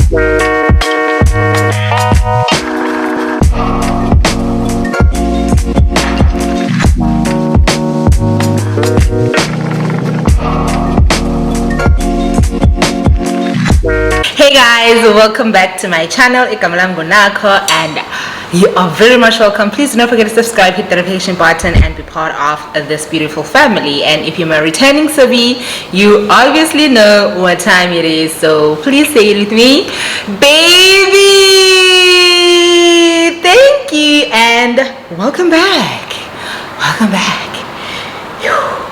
Hey guys, welcome back to my channel. Nakho, and you are very much welcome. Please do not forget to subscribe, hit the notification button, and be part of this beautiful family. And if you're my returning subby, you obviously know what time it is, so please say it with me, baby. Thank you and welcome back. Welcome back.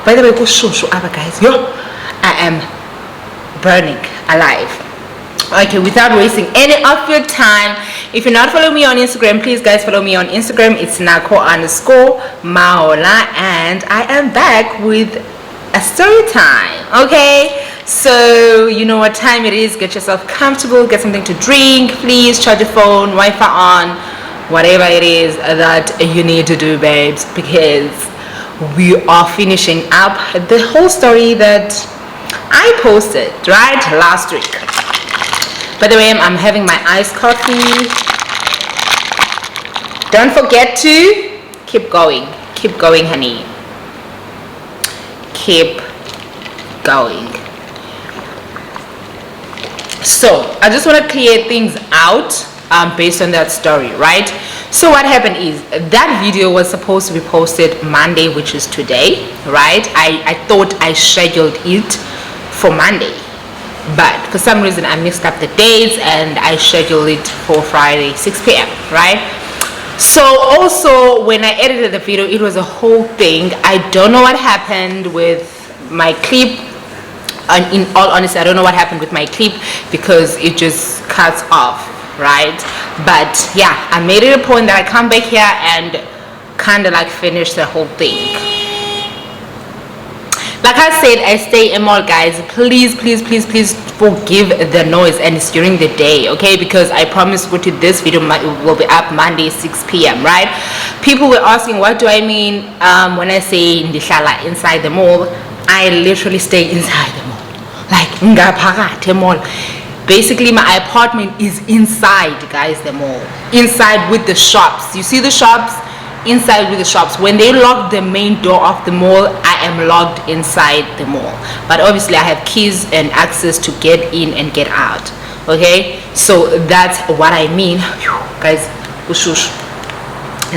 By the way, guys, I am burning alive. Okay, without wasting any of your time, if you're not following me on Instagram, please guys follow me on Instagram. It's Nakho_Mahola, and I am back with a story time. Okay, so you know what time it is. Get yourself comfortable, get something to drink, please. Charge your phone, Wi-Fi on, whatever it is that you need to do, babes, because we are finishing up the whole story that I posted right last week. By the way, I'm having my iced coffee. Don't forget to keep going, honey, keep going. So I just want to clear things out based on that story, right? So what happened is that video was supposed to be posted Monday, which is today, right? I thought I scheduled it for Monday, but for some reason I mixed up the dates and I scheduled it for Friday 6 p.m. right? So also when I edited the video, it was a whole thing. I don't know what happened with my clip, and in all honesty I don't know what happened with my clip because it just cuts off, right? But yeah, I made it a point that I come back here and kind of like finish the whole thing. Like I said, I stay in mall, guys. Please forgive the noise, and it's during the day, okay? Because I promise you this video will be up Monday 6 p.m. right? People were asking, what do I mean when I say ndishala inside the mall? I literally stay inside the mall, like ngaphakathi mall. Basically my apartment is inside, guys, the mall, inside with the shops. You see the shops? Inside with the shops. When they lock the main door of the mall, I am locked inside the mall, but obviously I have keys and access to get in and get out, okay? So that's what I mean, guys.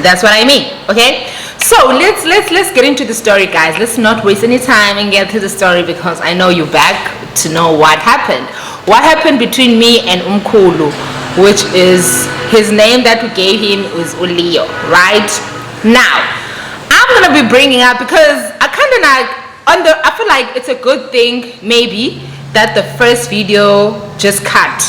That's what I mean, okay? So let's get into the story, guys. Let's not waste any time and get to the story, because I know you're back to know what happened between me and Umkhulu, which is his name that we gave him is Leo, right? Now I'm gonna be bringing up, because I kind of like I feel like it's a good thing maybe that the first video just cut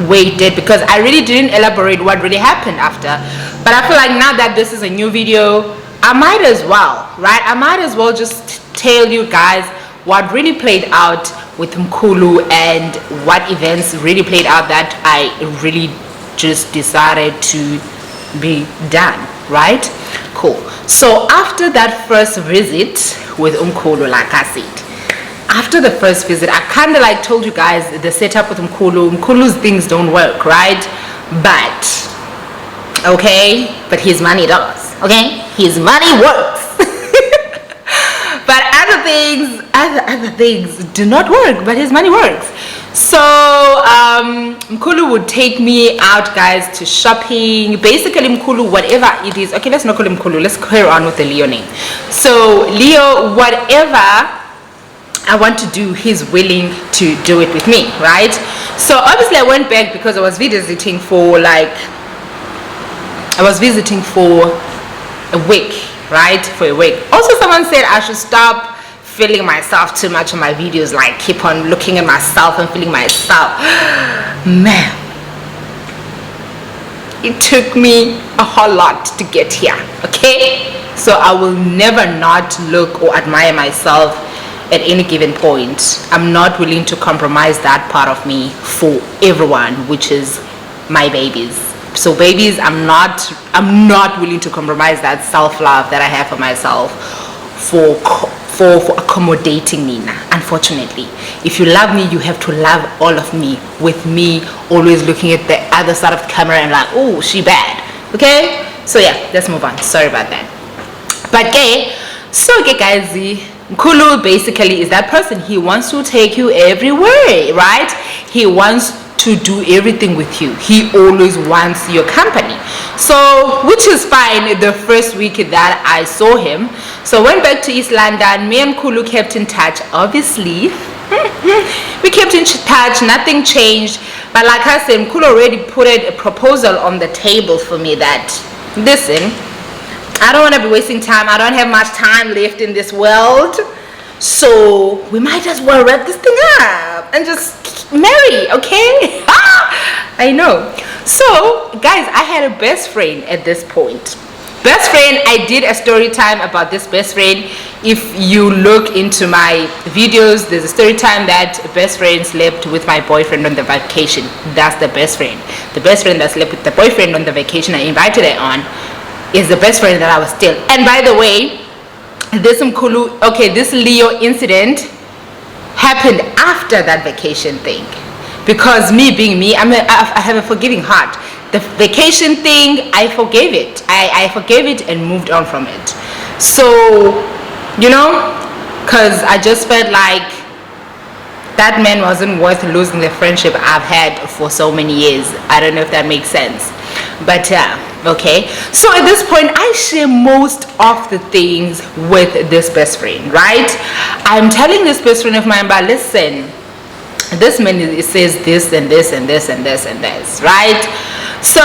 waited, because I really didn't elaborate what really happened after. But I feel like now that this is a new video, I might as well, right? I might as well just tell you guys what really played out with Mkhulu and what events really played out that I really just decided to be done, right? Cool. So after that first visit with Mkhulu, like I said, after the first visit, I kind of like told you guys the setup with Mkhulu's things don't work, right? But okay, but his money does, okay? His money works. But other things do not work, but his money works. So Mkhulu would take me out, guys, to shopping. Basically Mkhulu, whatever it is, okay, let's not call him Mkhulu, let's carry on with the Leo name. So Leo, whatever I want to do, he's willing to do it with me, right? So obviously I went back because I was visiting for a week, right? For a week. Also someone said I should stop feeling myself too much on my videos, like keep on looking at myself and feeling myself. Man, it took me a whole lot to get here, okay? So I will never not look or admire myself at any given point. I'm not willing to compromise that part of me for everyone, which is my babies. So babies, I'm not willing to compromise that self-love that I have for myself for accommodating me now, unfortunately. If you love me, you have to love all of me, with me always looking at the other side of the camera and like, oh, she bad. Okay, so yeah, let's move on. Sorry about that. But guys, Mkhulu basically is that person. He wants to take you everywhere, right? He wants to do everything with you. He always wants your company. So, which is fine the first week that I saw him. So went back to East London. Me and Mkhulu kept in touch, obviously. We kept in touch, nothing changed. But like I said, Mkhulu already put a proposal on the table for me that, listen, I don't want to be wasting time. I don't have much time left in this world. So we might as well wrap this thing up and just marry, okay? I know. So guys, I had a best friend at this point. Best friend, I did a story time about this best friend. If you look into my videos, there's a story time that a best friend slept with my boyfriend on the vacation. That's the best friend. The best friend that slept with the boyfriend on the vacation I invited her on is the best friend that I was still. And by the way, this Mkhulu, okay, this Leo incident happened after that vacation thing, because me being me, I have a forgiving heart. The vacation thing, I forgave it. I forgave it and moved on from it. So, you know, because I just felt like that man wasn't worth losing the friendship I've had for so many years. I don't know if that makes sense, but okay. So at this point, I share most of the things with this best friend, right? I'm telling this best friend of mine, but listen, this man, it says this and this and this and this and this, right? So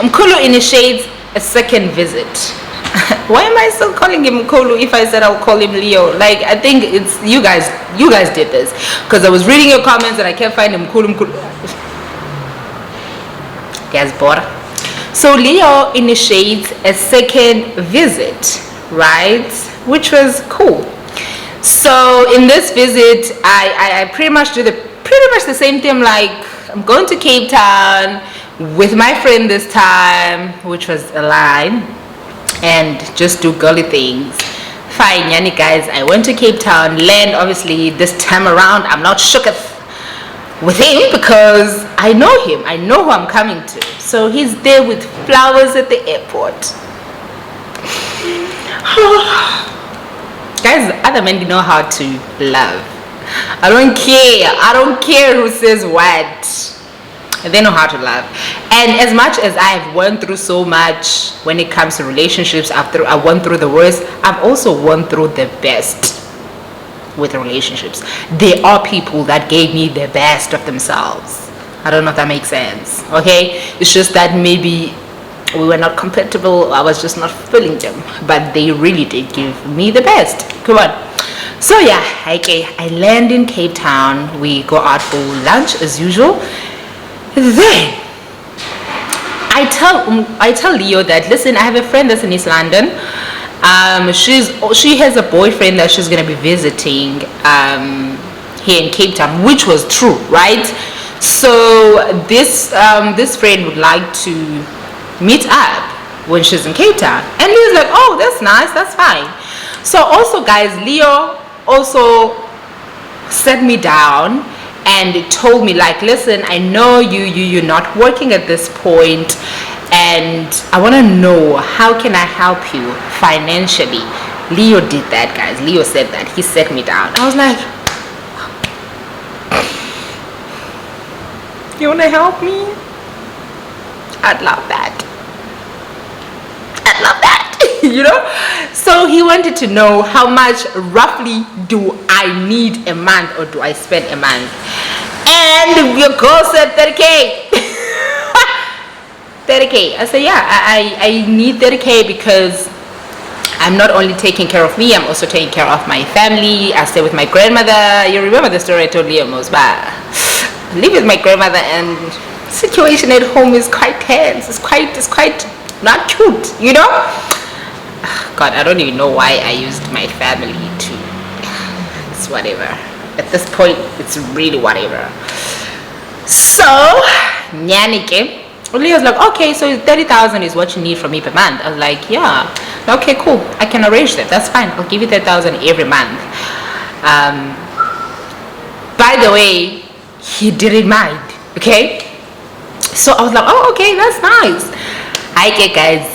Mkhulu initiates a second visit. Why am I still calling him Mkhulu if I said I'll call him Leo? Like, I think it's you guys did this, because I was reading your comments and I kept finding Mkhulu. Guys, bora. So Leo initiates a second visit, right? Which was cool. So in this visit, I pretty much do pretty much the same thing. Like, I'm going to Cape Town with my friend this time, which was a line, and just do girly things. Fine, yani guys, I went to Cape Town, land. Obviously this time around I'm not shook with him because I know him, I know who I'm coming to. So he's there with flowers at the airport. Guys, other men know how to love. I don't care who says what. They know how to love. And as much as I've went through so much when it comes to relationships, I went through the worst, I've also went through the best with relationships. There are people that gave me the best of themselves. I don't know if that makes sense, okay? It's just that maybe we were not compatible, I was just not feeling them, but they really did give me the best. Come on. So yeah, okay, I land in Cape Town, we go out for lunch as usual. Then I tell Leo that, listen, I have a friend that's in East London. She has a boyfriend that she's gonna be visiting here in Cape Town, which was true, right? So this friend would like to meet up when she's in Cape Town, and Leo's like, oh, that's nice, that's fine. So also, guys, Leo also sat me down and told me, like, listen, I know you're not working at this point, and I want to know, how can I help you financially? Leo did that, guys. Leo said that. He sat me down. I was like, you want to help me? I'd love that. I'd love that. You know? So he wanted to know, how much roughly do I need a month, or do I spend a month? And your girl said 30K. 30K. I said, yeah, I need 30K because I'm not only taking care of me, I'm also taking care of my family. I stay with my grandmother. You remember the story I told you almost, but I live with my grandmother, and situation at home is quite tense. It's quite not cute, you know? God, I don't even know why I used my family to. It's whatever. At this point, it's really whatever. So, Nyanike, Leo's like, okay, so 30,000 is what you need from me per month. I was like, yeah. Okay, cool. I can arrange that. That's fine. I'll give you 10,000 every month. By the way, he didn't mind. Okay. So I was like, oh, okay, that's nice. Okay, guys.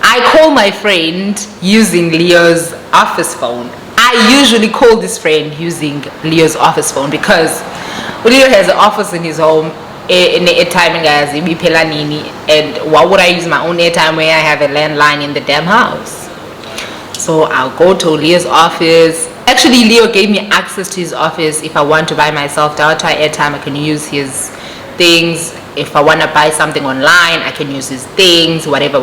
I call my friend using Leo's office phone. I usually call this friend using Leo's office phone because Leo has an office in his home. In the airtime, guys, and why would I use my own airtime where I have a landline in the damn house? So I'll go to Leo's office. Actually, Leo gave me access to his office. If I want to buy myself data airtime, I can use his things. If I want to buy something online, I can use his things, whatever.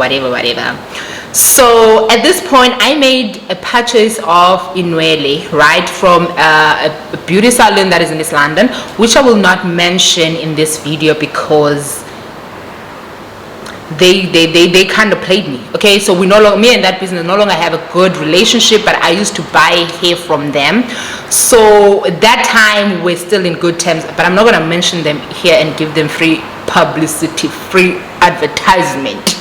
So at this point, I made a purchase of Inwele, right, from a beauty salon that is in East London, which I will not mention in this video because they kind of played me. Okay, so we no longer, me and that business no longer have a good relationship, but I used to buy hair from them. So at that time we're still in good terms, but I'm not going to mention them here and give them free publicity, free advertisement.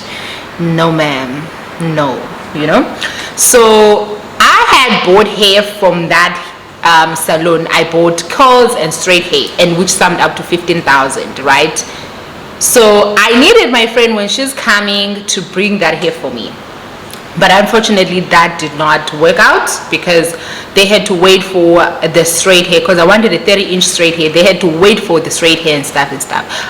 No ma'am, no, you know. So I had bought hair from that salon. I bought curls and straight hair, and which summed up to 15,000, right? So I needed my friend when she's coming to bring that hair for me, but unfortunately that did not work out because they had to wait for the straight hair, because I wanted a 30-inch straight hair. They had to wait for the straight hair and stuff.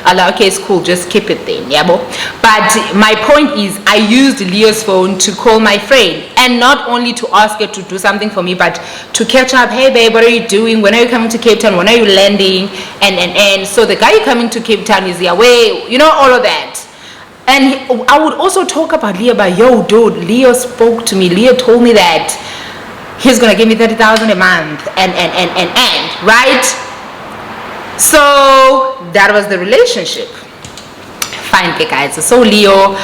I'm like, okay, it's cool, just keep it then, yeah, bo. But my point is, I used Leo's phone to call my friend, and not only to ask her to do something for me, but to catch up. Hey babe, what are you doing? When are you coming to Cape Town? When are you landing? And so the guy coming to Cape Town is the way, you know, all of that. And I would also talk about Leo, but yo dude, Leo spoke to me. Leo told me that he's gonna give me 30,000 a month, and right. So that was the relationship. Fine, okay guys. So Leo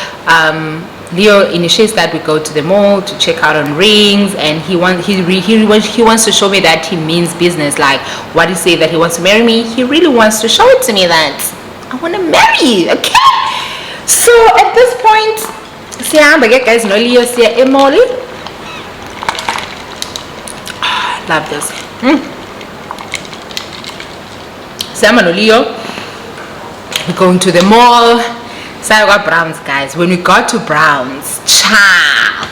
initiates that we go to the mall to check out on rings, and he wants to show me that he means business. Like what he say that he wants to marry me, he really wants to show it to me that I want to marry you. Okay. So at this point, guys, no Leo see Emoli. Love this. Sam and Leo, we're going to the mall. So I got Browns, guys. When we got to Browns, child,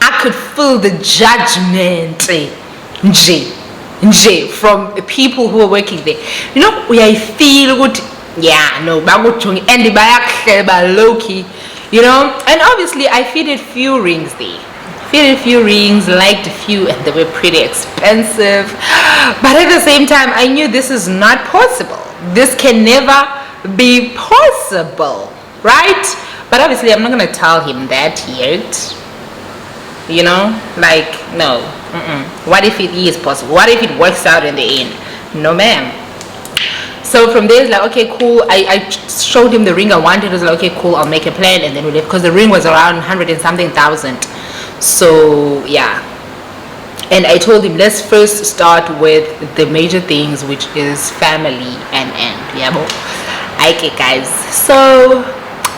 I could feel the judgment from the people who were working there. You know, I feel good. Yeah, no, and the low-key, you know. And obviously I fitted few rings there. Liked a few, and they were pretty expensive. But at the same time, I knew this is not possible. This can never be possible, right? But obviously I'm not gonna tell him that yet, you know, like no. What if it is possible? What if it works out in the end? No ma'am. So from there it's like, okay, cool. I showed him the ring I wanted. It was like, okay, cool, I'll make a plan, and then we left, because the ring was around 100 and something thousand. So yeah, and I told him, let's first start with the major things, which is family and yeah. Okay guys, so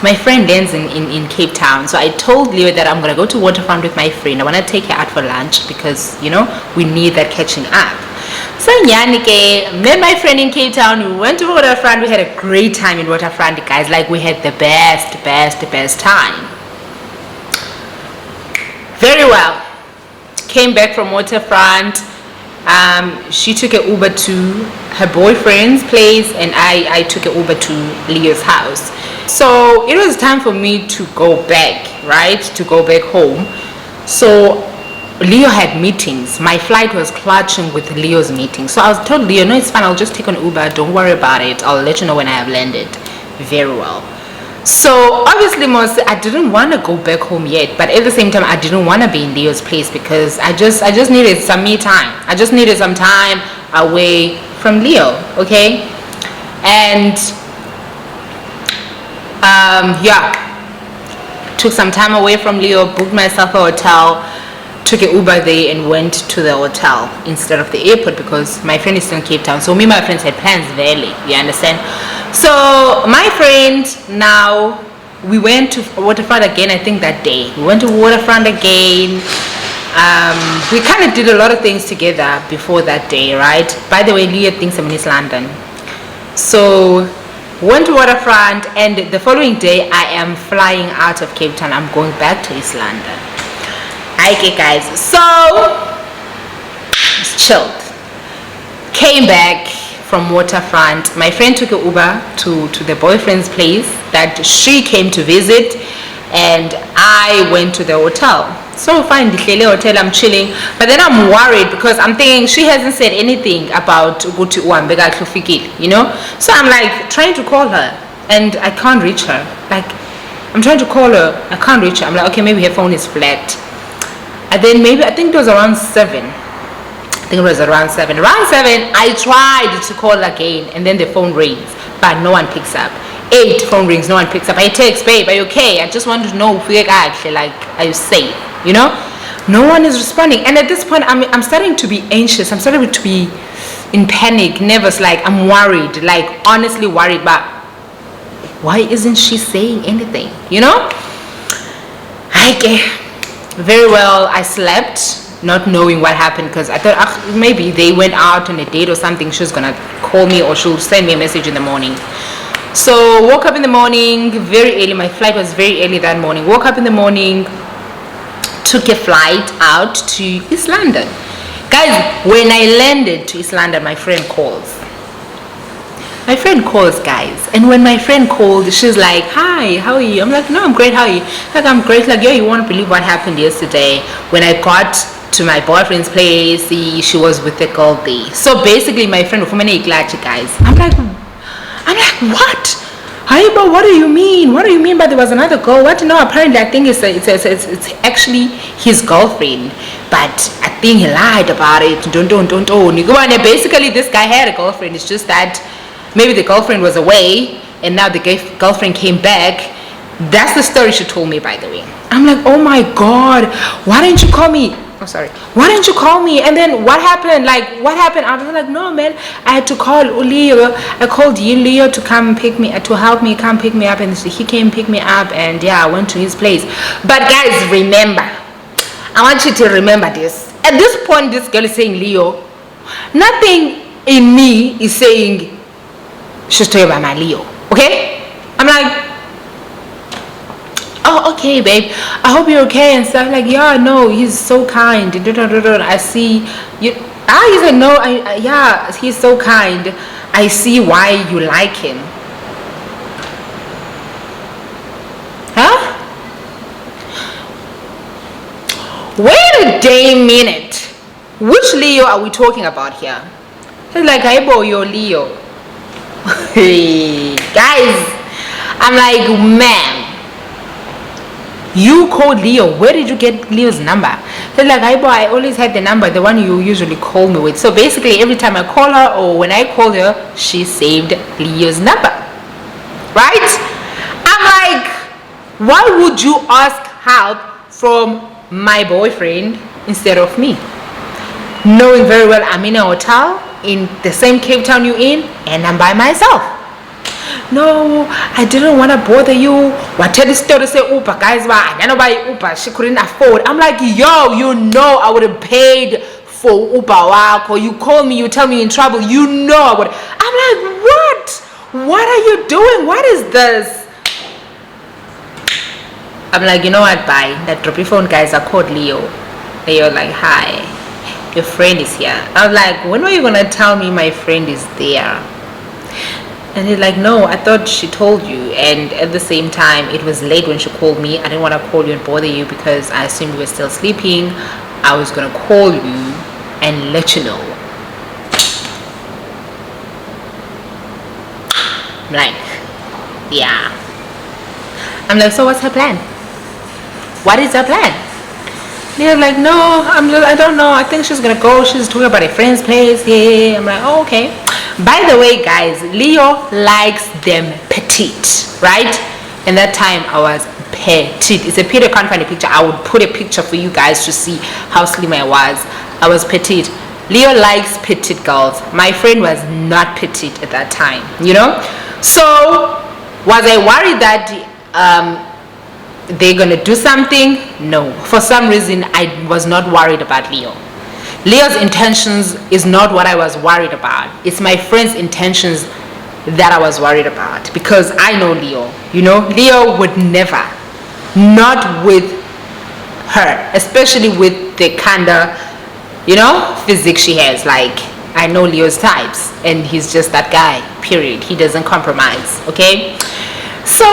my friend lands in Cape Town. So I told Leo that I'm gonna go to Waterfront with my friend. I want to take her out for lunch because, you know, we need that catching up. So Nyanike, met my friend in Cape Town. We went to Waterfront. We had a great time in Waterfront, guys. Like, we had the best time. Very well. Came back from Waterfront. She took an Uber to her boyfriend's place, and I took an Uber to Leo's house. So it was time for me to go back, right? To go back home. So Leo had meetings. My flight was clutching with Leo's meeting. So I was told Leo, no, it's fine, I'll just take an Uber, don't worry about it, I'll let you know when I have landed. Very well. So obviously, I didn't want to go back home yet, but at the same time I didn't want to be in Leo's place because I just needed some me time. I just needed some time away from Leo. Okay. And yeah, took some time away from Leo, booked myself a hotel, took an Uber there, and went to the hotel instead of the airport because my friend is still in Cape Town. So me and my friends had plans very late, you understand? So my friend now we went to waterfront again. I think that day we went to waterfront again. We kind of did a lot of things together before that day, right? By the way, Leah thinks I'm in East London. So went to waterfront, and the following day I am flying out of Cape Town. I'm going back to East London. Okay guys, so just chilled. Came back from waterfront. My friend took an Uber to the boyfriend's place that she came to visit, and I went to the hotel. So fine, the hotel, I'm chilling, but then I'm worried because I'm thinking she hasn't said anything about Uguti Uambega Klufikil, you know. So I'm like trying to call her and I can't reach her. Like I'm trying to call her, I can't reach her. I'm like, okay, maybe her phone is flat. And then maybe, I think it was around 7. Around 7, I tried to call again, and then the phone rings, but no one picks up. 8 phone rings, no one picks up. I text, babe, are you okay? I just want to know if we're actually, like, are you safe? You know, no one is responding. And at this point, I'm starting to be anxious. I'm starting to be in panic, nervous. Like I'm worried, like honestly worried. But why isn't she saying anything? You know, very well. I slept, not knowing what happened, because I thought maybe they went out on a date or something. She was gonna call me or she'll send me a message in the morning. So woke up in the morning very early. My flight was very early that morning. Woke up in the morning, took a flight out to East London. Guys, when I landed to East London, my friend calls. Guys, and when my friend called, she's like, hi, how are you? I'm like, no, I'm great. How are you? Like, I'm great. Like, yo, you won't believe what happened yesterday when I got to my boyfriend's place. She was with a girl there. So basically, my friend, guys, I'm like, what? Hi, but what do you mean? What do you mean? But there was another girl. What? No, apparently I think it's actually his girlfriend, but I think he lied about it. Don't. Basically, this guy had a girlfriend. It's just that maybe the girlfriend was away, and now the girlfriend came back. That's the story she told me, by the way. I'm like, oh my god, why didn't you call me? Oh, sorry. Why didn't you call me? And then what happened? Like, what happened? I was like, no, man. I had to call Leo. I called Leo to come pick me, to help me come pick me up, and he came pick me up, and yeah, I went to his place. But guys, remember, I want you to remember this. At this point, this girl is saying Leo. Nothing in me is saying she's talking about my Leo. Okay? I'm like, oh, okay, babe, I hope you're okay and stuff. Like, yeah, no, he's so kind. I see you. He said, no, yeah, he's so kind. I see why you like him. Huh? Wait a damn minute. Which Leo are we talking about here? He's like, hey, boy, you're Leo. Guys, I'm like, man, you called Leo. Where did you get Leo's number? They're like, hi boy, I always had the number, the one you usually call me with. So basically every time I call her or when I call her, she saved Leo's number. Right? I'm like, why would you ask help from my boyfriend instead of me? Knowing very well I'm in a hotel in the same Cape Town you're in, and I'm by myself. No, I didn't want to bother you. What tell the story say Uber, guys? I don't buy Uber. She couldn't afford. I'm like, yo, you know I would have paid for Uber. Or you call me, you tell me you're in trouble. You know I would. I'm like, what? What are you doing? What is this? I'm like, you know what? Bye. That drop your phone, guys. I called Leo. Leo like, hi, your friend is here. I was like, when were you gonna tell me my friend is there? And he's like, no, I thought she told you. And at the same time, it was late when she called me. I didn't want to call you and bother you because I assumed you were still sleeping. I was going to call you and let you know. I'm like, yeah. I'm like, so what's her plan? What is her plan? They're like, no, I don't know. I think she's going to go. She's talking about a friend's place. Yeah. I'm like, oh, okay. By the way, guys, Leo likes them petite, right? And that time I was petite. It's a pity I can't find a picture. I would put a picture for you guys to see how slim I was. I was petite. Leo likes petite girls. My friend was not petite at that time, you know? So was I worried that they're gonna do something. No, for some reason I was not worried about Leo. Leo's intentions is not what I was worried about. It's my friend's intentions that I was worried about, because I know Leo. Leo would never, not with her, especially with the kind of physique she has. Like, I know Leo's types, and he's just that guy, period. He doesn't compromise. Okay, so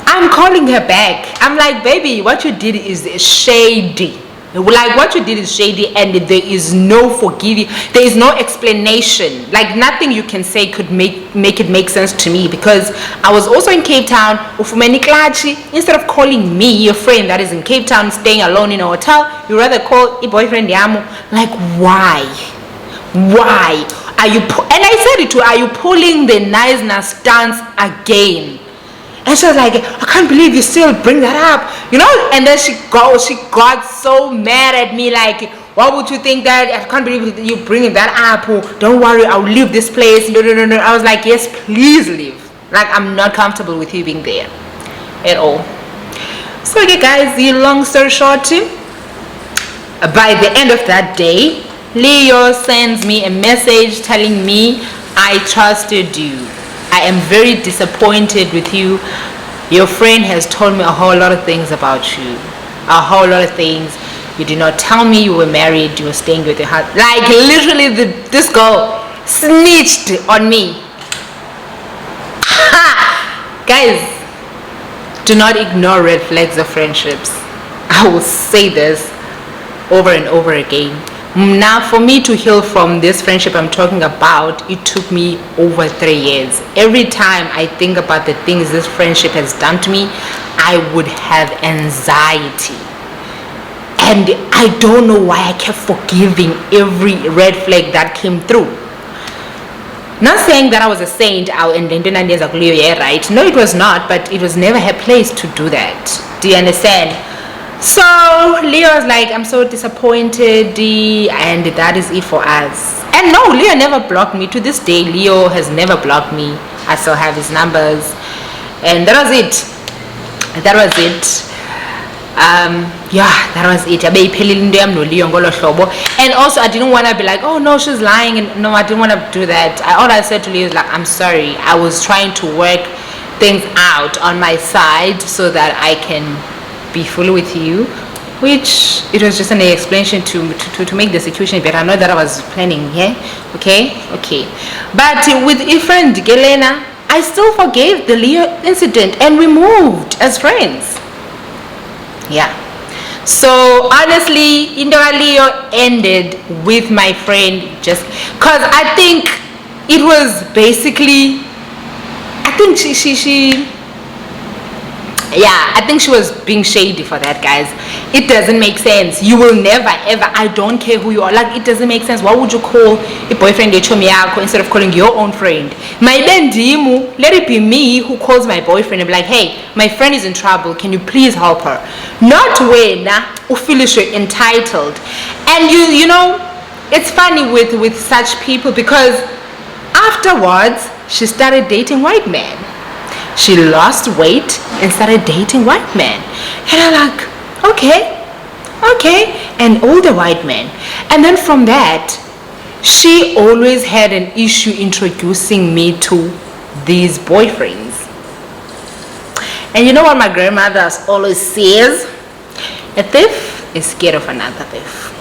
I'm calling her back. I'm like, baby, what you did is shady. Like, what you did is shady, and there is no forgiving. There is no explanation. Like, nothing you can say could make it make sense to me, because I was also in Cape Town. Instead of calling me, your friend that is in Cape Town, staying alone in a hotel, you rather call your boyfriend Yamu. Like, why are you? And I said it to her, are you pulling the niceness stance again? And she was like, I can't believe you still bring that up, and then she got so mad at me, like, why would you think that? I can't believe you bringing that up. Don't worry, I'll leave this place. No. I was like, yes, please leave. Like, I'm not comfortable with you being there at all. So, okay, guys, the long story short, by the end of that day, Leo sends me a message telling me, I trusted you. I am very disappointed with you. Your friend has told me a whole lot of things about you. A whole lot of things. You did not tell me you were married. You were staying with your husband. Like, literally, this girl snitched on me. Guys, do not ignore red flags of friendships. I will say this over and over again. Now, for me to heal from this friendship I'm talking about, it took me over 3 years. Every time I think about the things this friendship has done to me, I would have anxiety. And I don't know why I kept forgiving every red flag that came through. Not saying that I was a saint, right? No, it was not, but it was never her place to do that. Do you understand? So Leo was like, I'm so disappointed, and that is it for us. And no, Leo never blocked me. To this day, Leo has never blocked me. I still have his numbers, and that was it. That was it. That was it. And also, I didn't want to be like, oh no, she's lying. And no, I didn't want to do that. All I said to Leo is like, I'm sorry. I was trying to work things out on my side so that I can be fully with you, which it was just an explanation to make the situation better. I know that I was planning, okay, but with Ifren Gelena, I still forgave the Leo incident and we moved as friends. So honestly, Leo ended with my friend just because I think it was basically, I think I think she was being shady for that, guys. It doesn't make sense. You will never ever, I don't care who you are, like, it doesn't make sense. Why would you call a boyfriend instead of calling your own friend? My bendimu, let it be me who calls my boyfriend and be like, hey, my friend is in trouble, can you please help her? Not when you feel you're entitled. And you know, it's funny with such people, because afterwards she started dating white men. She lost weight and started dating white men. And I'm like, okay, an older white man. And then from that, she always had an issue introducing me to these boyfriends. And you know what my grandmother always says? A thief is scared of another thief.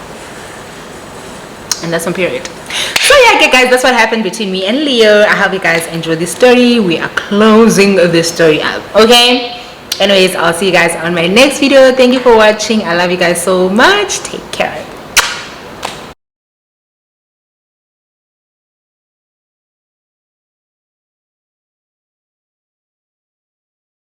And that's on period. So yeah, okay, guys, that's what happened between me and Leo. I hope you guys enjoyed this story. We are closing this story up, okay? Anyways, I'll see you guys on my next video. Thank you for watching. I love you guys so much. Take care.